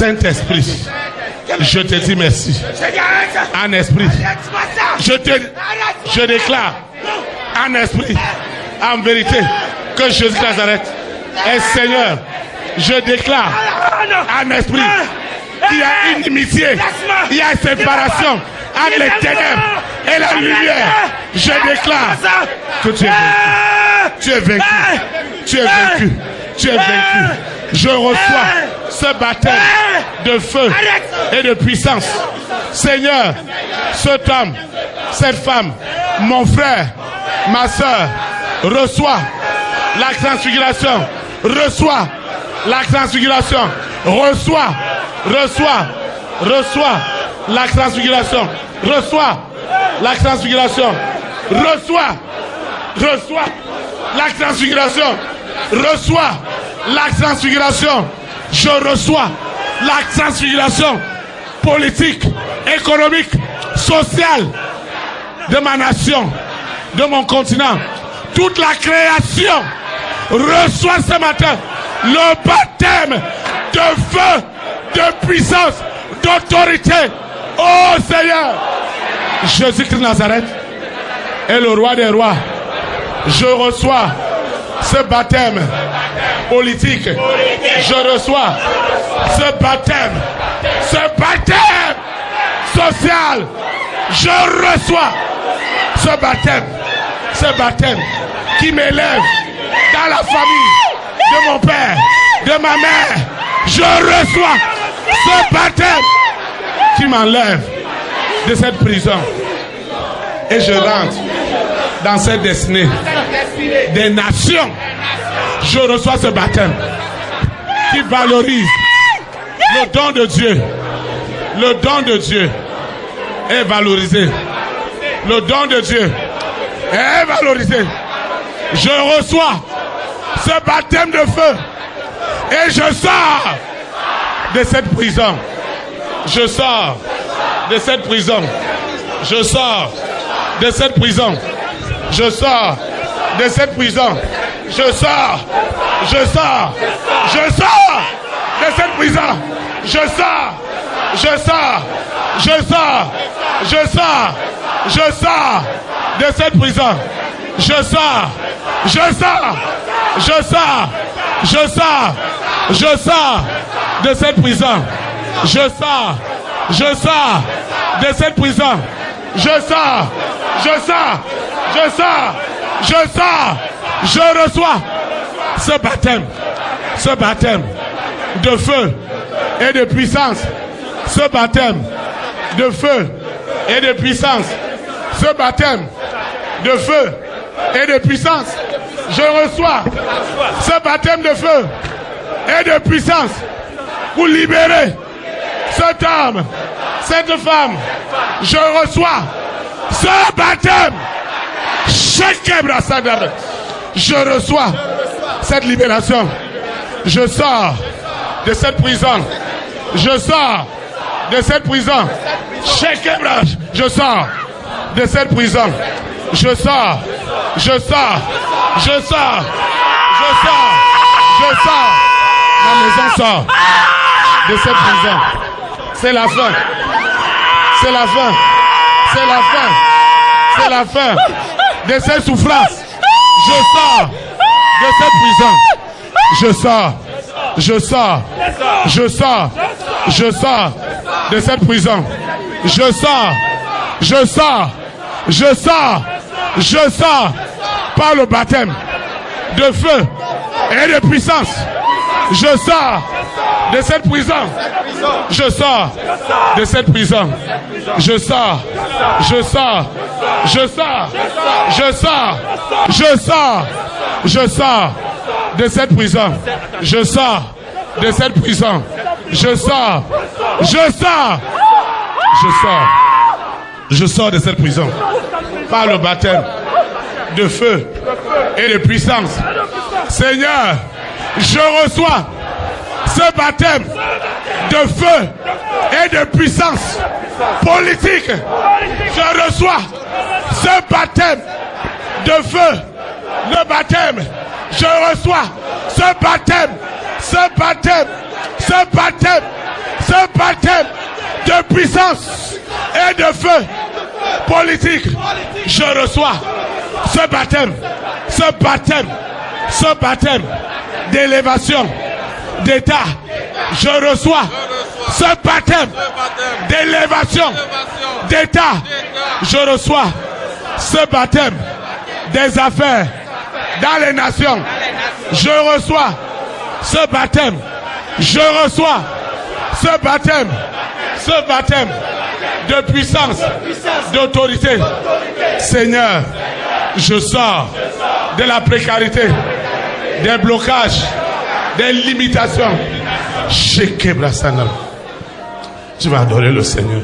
Saint-Esprit, je te dis merci. En esprit, je déclare en esprit, en vérité, que Jésus de Nazareth est Seigneur. Je déclare en esprit qu'il y a une inimitié, il y a une séparation entre les ténèbres et la lumière. Je déclare que tu es vaincu. Tu es vaincu. Tu es vaincu. Tu es vaincu. Je reçois ce baptême de feu et de puissance. Seigneur, cet homme, cette femme, mon frère, ma soeur, reçois la transfiguration. Reçois la transfiguration. Reçois la transfiguration. Reçois la transfiguration. Reçois la transfiguration. Reçois la transfiguration. Je reçois la transfiguration politique, économique, sociale de ma nation, de mon continent. Toute la création reçoit ce matin le baptême de feu, de puissance, d'autorité. Oh Seigneur, Jésus-Christ de Nazareth est le roi des rois. Je reçois ce baptême politique. Je reçois ce baptême social. Je reçois ce baptême qui m'élève dans la famille de mon père, de ma mère. Je reçois ce baptême qui m'enlève de cette prison. Et je rentre dans cette destinée des nations. Je reçois ce baptême qui valorise le don de Dieu. Le don de Dieu est valorisé. Le don de Dieu est valorisé. Je reçois ce baptême de feu et je sors de cette prison. Je sors de cette prison. Je sors de cette prison. Je sors de cette prison. Je sors de cette prison. Je sors de cette prison. Je sors de cette prison. Je sors de cette prison. Je reçois ce baptême de feu et de puissance. Ce baptême de feu et de puissance. Ce baptême de feu et de puissance. Je reçois ce baptême de feu et de puissance pour libérer cet homme, cette femme. Je reçois ce baptême. Je reçois cette libération. Je sors de cette prison. Je sors de cette prison. Je sors de cette prison. Je sors. Ma maison sort de cette prison. C'est la fin. C'est la fin. C'est la fin. C'est la fin de cette souffrance. Je sors de cette prison. Je sors de cette prison. Je sors par le baptême de feu et de puissance. Je sors de cette prison. Je sors de cette prison. Je sors de cette prison. Je sors de cette prison. Je sors de cette prison par le baptême de feu et de puissance. Seigneur, je reçois ce baptême de feu et de puissance politique. Je reçois ce baptême de feu, le baptême. Je reçois ce baptême ce baptême de puissance et de feu politique, je reçois ce baptême, ce baptême d'élévation d'État. Je reçois ce baptême d'élévation d'État. Je reçois ce baptême des affaires dans les nations. Je reçois ce baptême. Je reçois ce baptême de puissance, d'autorité. Seigneur, je sors de la précarité, des blocages, des limitations. Tu vas adorer le Seigneur.